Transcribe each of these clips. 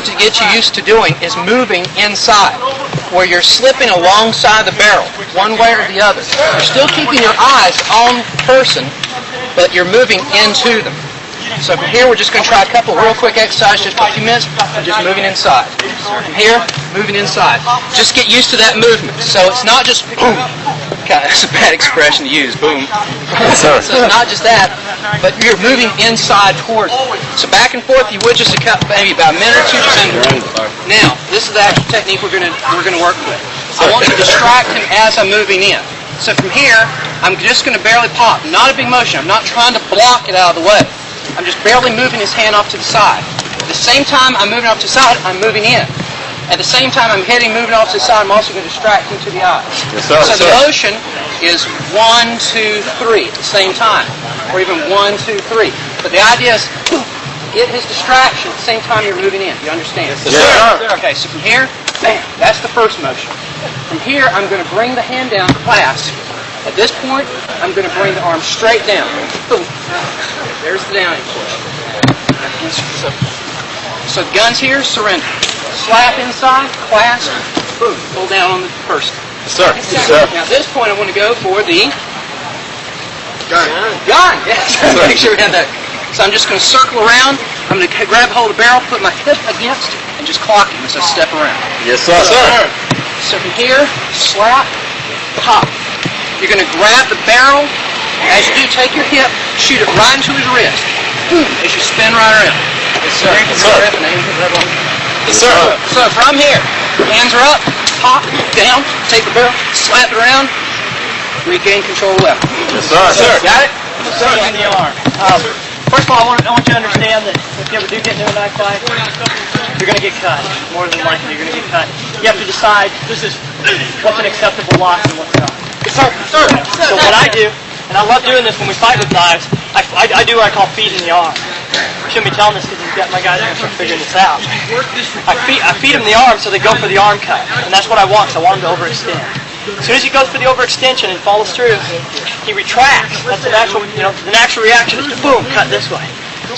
going to get you used to doing is moving inside, where you're slipping alongside the barrel, one way or the other. You're still keeping your eyes on the person, but you're moving into them. So from here, we're just going to try a couple real quick exercises, just for a few minutes, just moving inside. From here, moving inside. Just get used to that movement. So it's not just boom. God, that's a bad expression to use, boom. So it's not just that, but you're moving inside towards it. So back and forth, you would just maybe about a minute or two. Now, this is the actual technique we're going to work with. I want to distract him as I'm moving in. So from here, I'm just going to barely pop. Not a big motion. I'm not trying to block it out of the way. I'm just barely moving his hand off to the side. At the same time I'm moving off to the side, I'm moving in. At the same time I'm moving off to the side, I'm also going to distract him to the eyes. Yes, sir. So the motion is 1, 2, 3 at the same time. Or even 1, 2, 3. But the idea is get his distraction at the same time you're moving in. You understand? Yes, sir. Okay, so from here, bam, that's the first motion. From here, I'm going to bring the hand down fast. At this point, I'm going to bring the arm straight down. Boom. There's the downing push. So the gun's here, surrender. Slap inside, clasp, boom, pull down on the person. Yes, sir. Yes, sir. Now at this point I want to go for the gun. Yes. Make sure we have that. So I'm just going to circle around. I'm going to grab hold of the barrel, put my hip against, and just clock him as I step around. Yes, sir. Yes, sir. So from here, slap, pop. You're going to grab the barrel. As you do, take your hip, shoot it right into his wrist. As you spin right around. Yes, sir. Yes, sir. Yes, sir. So from here, hands are up, pop, down, take the barrel, slap it around, regain control of the weapon. Yes, sir. Yes, sir. Got it? Yes, sir. In the arm. First of all, I want you to understand that if you ever do get into a knife fight, you're going to get cut. More than likely, you're going to get cut. You have to decide what's an acceptable loss and what's not. Yes, sir. Sir. So what I do, and I love doing this when we fight with knives, I do what I call feeding the arm. I shouldn't be telling this because my guys are going to start figuring this out. I feed them the arm so they go for the arm cut. And that's what I want, because I want them to overextend. As soon as he goes for the overextension and follows through, he retracts. That's the natural, the natural reaction is to boom, cut this way.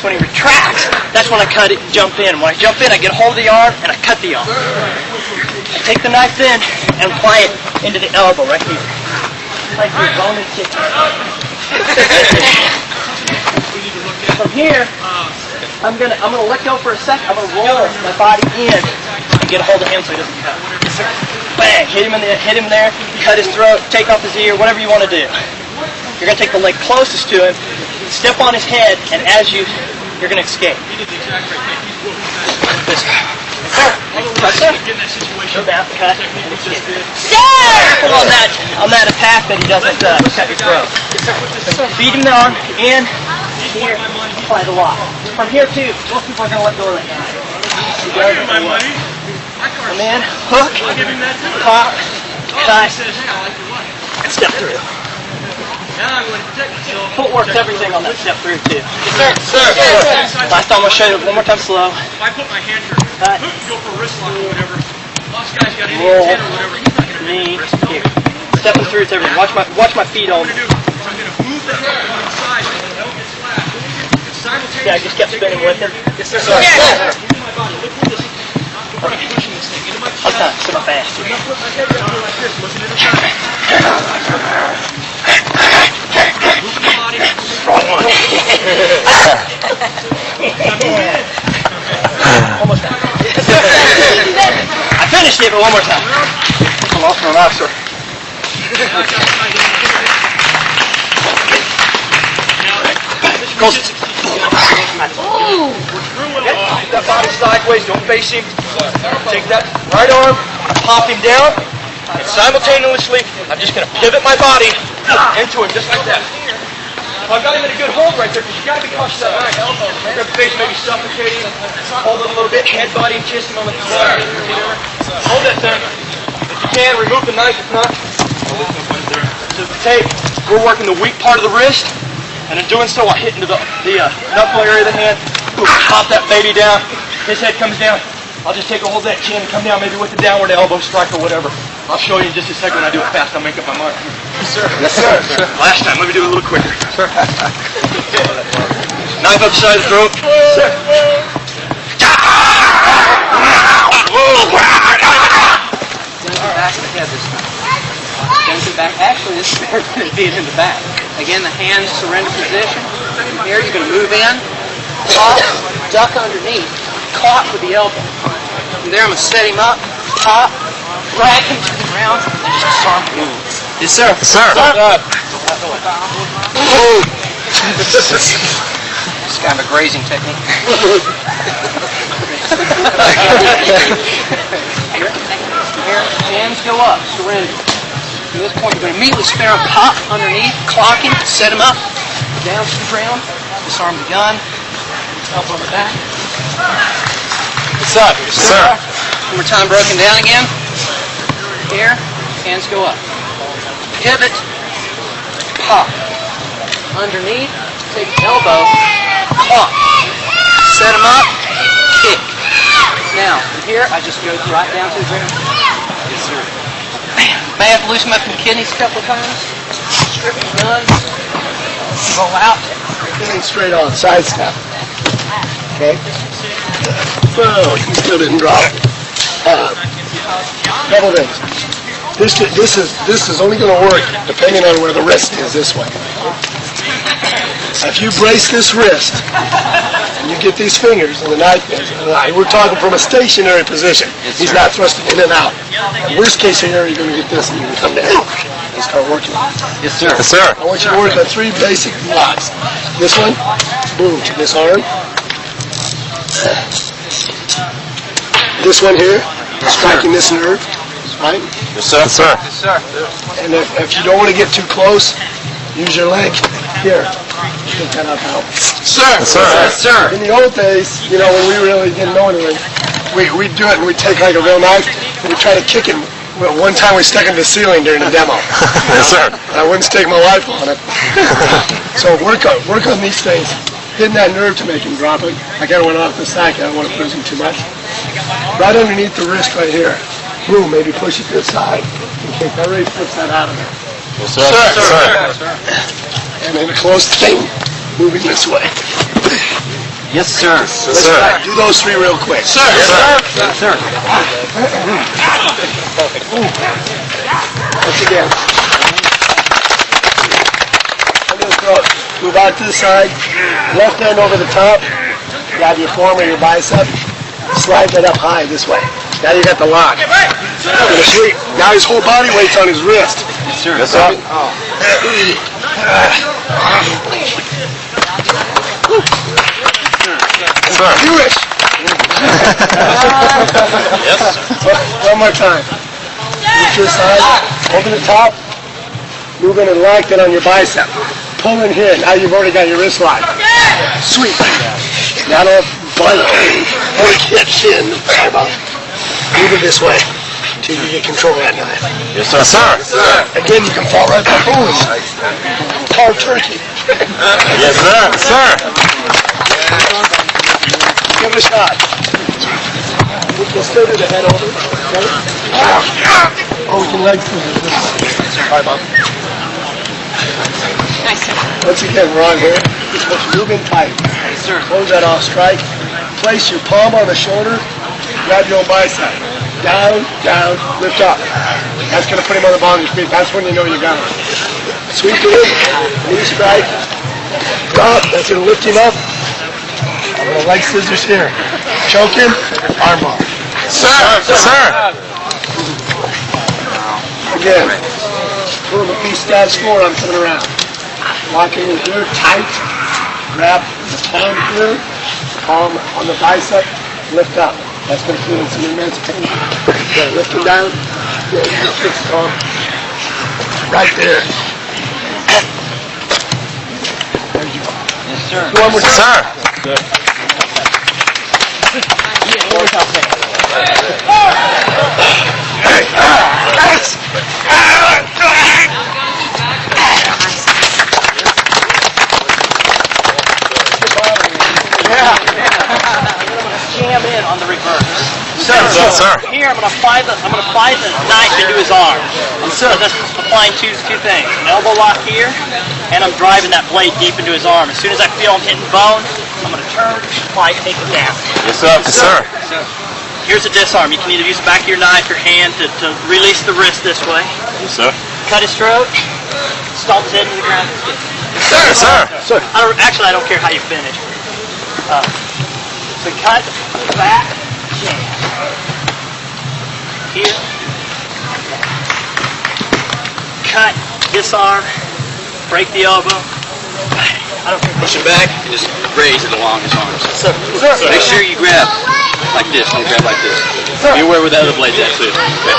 So when he retracts, that's when I cut it and jump in. When I jump in, I get a hold of the arm and I cut the arm. I take the knife in and apply it into the elbow right here. Like your bone and chicken. From here, I'm gonna let go for a second. I'm gonna roll my body in and get a hold of him so he doesn't cut. Bang! Hit him there. Cut his throat. Take off his ear. Whatever you want to do. You're gonna take the leg closest to him, step on his head, and as you're gonna escape. This way. Go down, cut, and escape. Pull on that attack that he doesn't cut your throat. Feed him the arm in. Here, apply the lock. From here too, most people are going to let go of that knife. Come in, hook, pop, cut, and step through. Footwork's everything on that step through too. Yes, sir. Last time I'll show you one more time slow. If I put my hand here, Cut. go for a wrist lock or whatever. Lost guy's got any Roll. intent or whatever. He's not going to Knee, wrist lock. here. Stepping through it's everything. Watch my feet on. What I'm going to do is I'm going to move the head to one side so the elbow gets flat. And simultaneously, Yeah, I just kept spinning with him. Yes, sir. Yeah. Into my body. Look where this is. I'm pushing this thing into my chest. I'm so fast. So now put my head down here like this. Listen to the side. Move my body. Wrong one. Almost done. I finished it, but one more time. I lost my mouse, sir. Goes. That body sideways, don't face him. Take that right arm, pop him down, and simultaneously, I'm just going to pivot my body into him, just like that. I've got him in a good hold right there, because you've got to be cautious of that knife. Grab the face, maybe suffocate him, hold it a little bit, head, body, and kiss him on the side. Hold that thing. If you can, remove the knife. If not, to the tape, we're working the weak part of the wrist, and in doing so, I hit into the knuckle area of the hand, boom, pop that baby down, his head comes down. I'll just take a hold of that chin and come down, maybe with the downward elbow strike or whatever. I'll show you in just a second when I do it fast. I'll make up my mind. Yes, sir. Yes, sir. Last time, let me do it a little quicker. Sir. Knife up the side of the throat. Sir. back. Actually, this is better than it being in the back. Again, the hands surrender position. From here, you're going to move in, pop, duck underneath, caught with the elbow. From there, I'm going to set him up, pop, drag him to the ground, and then just disarm him. Yes, sir. Yes, sir. It's kind of a grazing technique. Here, hands go up, surrender. From this point, you're going to immediately spin around, pop underneath, clock him, set him up, down to the ground, disarm the gun, elbow on the back. Yes, sir. Yes, sir. One more time, broken down again. Here, hands go up. Pivot, pop. Underneath, take elbow, clock. Set him up, kick. Now, from here, I just go right down to the ground. Yes, sir. May have to loosen him up in the kidneys a couple of times. Strip his gun. Roll out. Getting straight on, side step. Okay? Whoa, he still didn't drop. Couple things. This is only going to work depending on where the wrist is this way. If you brace this wrist, and you get these fingers and the knife is, we're talking from a stationary position. He's not thrusting in and out. The worst case scenario, you're going to get this and you can come down and start working. Yes, sir. Yes, sir. I want you to work on 3 basic blocks. This one, boom, to this arm. This one here, striking this nerve, right? Yes, sir. Yes, sir. Yes, sir. And if you don't want to get too close, use your leg. Here, take that up out. Sir. Yes, sir. Yes, sir. In the old days, you know, when we really didn't know anything, we'd do it and we'd take like a real knife and we'd try to kick him. Well, one time we stuck him to the ceiling during the demo. Yes, sir. I wouldn't stake my life on it. So work on these things. Hitting that nerve to make him drop it. I kind of went off the side. I don't want to bruise him too much. Right underneath the wrist right here. Boom, maybe push it to the side. Okay, that really puts that out of there. Yes, sir. Yes, sir. And then a close thing, moving this way. Yes, sir. Let's do those 3 real quick. Sir. Yes, sir. Yes, sir. Once again. Under the throat. Move out to the side. Left hand over the top. Grab your form or your bicep. Slide that up high this way. Now you got the lock. Sweet. Now his whole body weight's on his wrist. Yes, sir. Yes, sir. Sir. Do it. Yes. One more time. Move to the side. Over the top. Move in and lock that on your bicep. Pull in here. Now you've already got your wrist locked. Sweet. Now don't bite. Or get in. Move it this way until you get control of that knife. Yes, sir. Yes, sir. Again, you can fall right back. Boom. Cold turkey. Yes, sir. Yes, sir. Give it a shot. We'll still do the head over. Okay? Oh, we can leg through this. Sorry, Bob. Nice, sir. Once again, we're on here. Just want you to move in tight. Yes, sir. Close that off, strike. Place your palm on the shoulder. Grab your own bicep. Down, down, lift up. That's going to put him on the ball of your feet. That's when you know you got him. Sweep to him. Knee strike. Drop. That's going to lift him up. I'm going to leg scissors here. Choke him. Arm bar. Sir. Sir. Again. Pull the piece down, score. I'm coming around. Locking in here. Tight. Grab the palm here. Palm on the bicep. Lift up. That's going to feel some immense pain. Okay, lift him down. Yeah, fix the palm. Right there. There you go. Yes, sir. One more time. Sir. Good. Jam in on the reverse. So, Yes, sir. here I'm going to apply the knife into his arm. So that's applying two things. An elbow lock here, and I'm driving that blade deep into his arm. As soon as I feel him hitting bone, I'm going to turn, apply, take it down. Yes, sir. Yes, sir. Here's a disarm. You can either use the back of your knife or hand to release the wrist this way. Yes, sir. cut his throat, stomp his head into the ground. Sir. Actually, I don't care how you finish. So cut, back, jab. Here. Cut, disarm, break the elbow. I don't care. Push him back and just raise it along his arms. Sir. Make sure you grab like this. Don't grab like this. Be aware where the other blade's at too. Okay.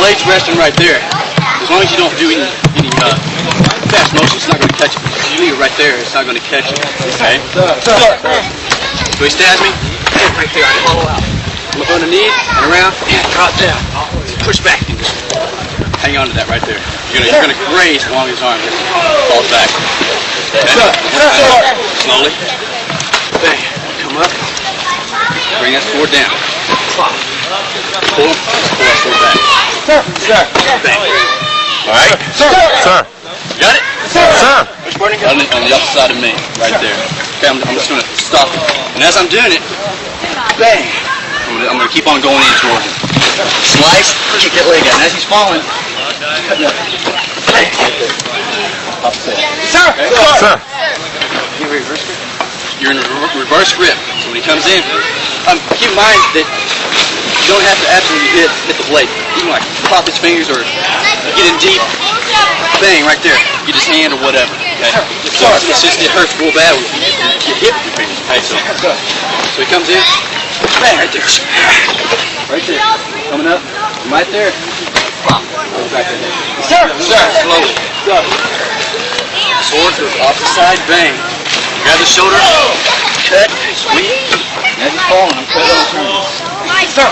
Blade's resting right there. As long as you don't do any fast motion, it's not going to catch it. If you leave it right there, it's not going to catch it. Okay? So he stabs me. Right there. I follow out. Look underneath and around and drop down. Push back and just hang on to that right there. You're gonna graze along his arm. Falls back. Okay? Slowly. Bang. Come up. Bring that sword down. Pull. Pull that sword back. Bang. All right. Sir. Got it? Sir. On the other side of me, right there. Okay, I'm just gonna stop it. And as I'm doing it, bang. I'm gonna keep on going in towards him. Slice, kick that leg out. And as he's falling, bang. Sir. Sir. You're in a reverse grip. So when he comes in, keep in mind that you don't have to absolutely hit the blade. You can like pop his fingers or get in deep. Bang, right there. Get his hand or whatever. Okay? So it's just, it hurts real bad when you get hit with your fingers. Okay? So he comes in. Bang, right there. Right there. Coming up. Right there. Pop. Go back in there. Sir. Slowly. Sword goes off the side. Bang. Grab the shoulder. Cut. Sweep. As he's falling, I'm cutting on the turn. Sir.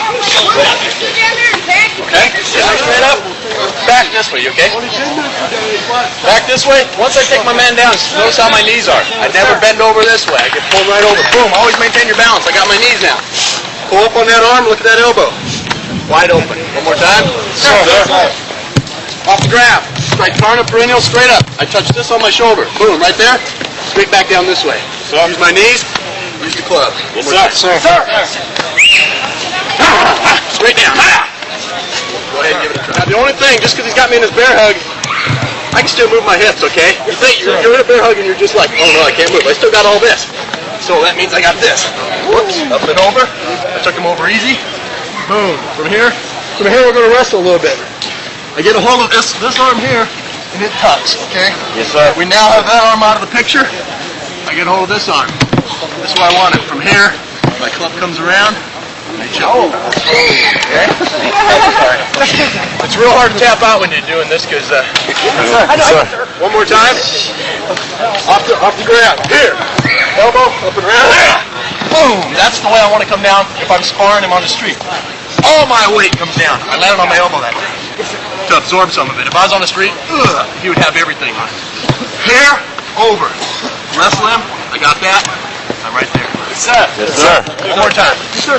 Okay? Straight up. Back this way, you okay? Back this way. Once I take my man down, notice how my knees are. I never bend over this way. I get pulled right over. Boom. Always maintain your balance. I got my knees now. Pull up on that arm. Look at that elbow. Wide open. One more time. Sir. Off the ground. Strike carna perennial straight up. I touch this on my shoulder. Boom. Right there. Straight back down this way. So use my knees. Use the club. One more time. Sir. Straight down. Go ahead and give it a try. Now the only thing, just because he's got me in his bear hug, I can still move my hips, okay? You think you're in a bear hug and you're just like, oh no, I can't move. I still got all this. So that means I got this. Whoops, up and over. I took him over easy. Boom. From here we're going to wrestle a little bit. I get a hold of this arm here, and it tucks, okay? Yes, sir. We now have that arm out of the picture. I get a hold of this arm. This is where I want it. From here, my club comes around. I choke. Okay? It's real hard to tap out when you're doing this because. One more time. Off the ground. Here. Elbow up and around. Boom. That's the way I want to come down if I'm sparring him on the street. All my weight comes down. I landed on my elbow that time to absorb some of it. If I was on the street, he would have everything on it. Here, over. Wrestle him. I got that. I'm right there. Yes, sir. Yes, sir. One more time. Yes, sir.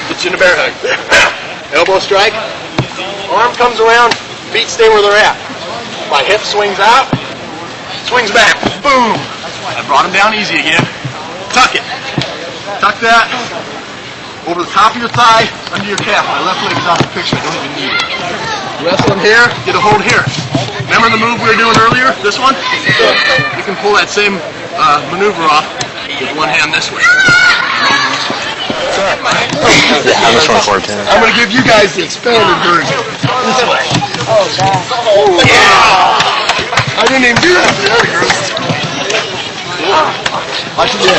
Get you in a bear hug. Elbow strike. Arm comes around. Feet stay where they're at. My hip swings out. Swings back. Boom. I brought him down easy again. Tuck it. Tuck that. Over the top of your thigh, under your calf. My left leg is off the picture. I don't even need it. Wrestle him here. Get a hold here. Remember the move we were doing earlier? This one? You can pull that same maneuver off with one hand this way. I'm just for it, I'm going to give you guys the expanded version. This way. Oh, God. Yeah. I didn't even do that for the other girls. Watch it again.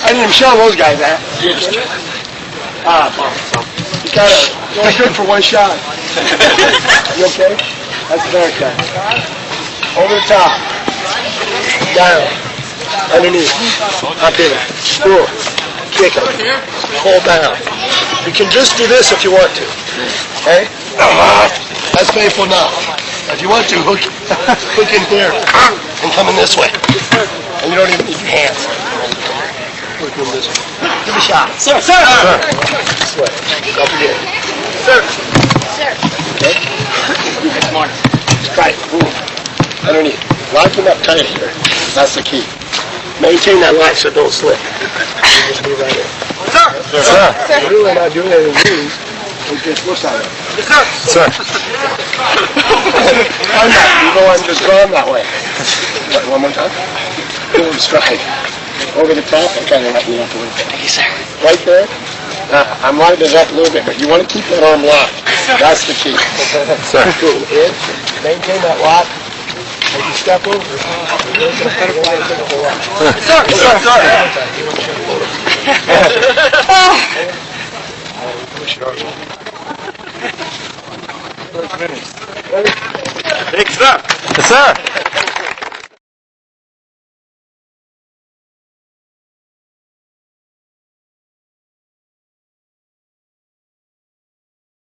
I didn't even show those guys that. You're only good for one shot. You okay? That's the bear cut. Over the top. Down. Underneath. Up in it. Pull. Kick it. Hold down. You can just do this if you want to. Okay? That's painful enough. If you want to, hook in here and come in this way. And you don't even need your hands. Hook in this way. Give it a shot. Sir. Sir. This way. Don't forget. Sir. Sir. Okay? Come on. Try it. Boom. Underneath. Lock him up tight here. That's the key. Maintain that line so it don't slip. Just move right in. sir. Sir. You're really not doing anything new. We just look at it. Yes, sir. Sir. I'm not. You know I'm just drawn that way. What, one more time? Boom, strike. Over the top, I kind of lighten it up a little bit. Thank you, sir. Right there. I'm lightening it up a little bit, but you want to keep that arm locked. That's the key. Sir. Cool. Edge. Maintain that lock. As you step over, you're going to take a whole lot. Sir. Thanks, sir. Yes, sir.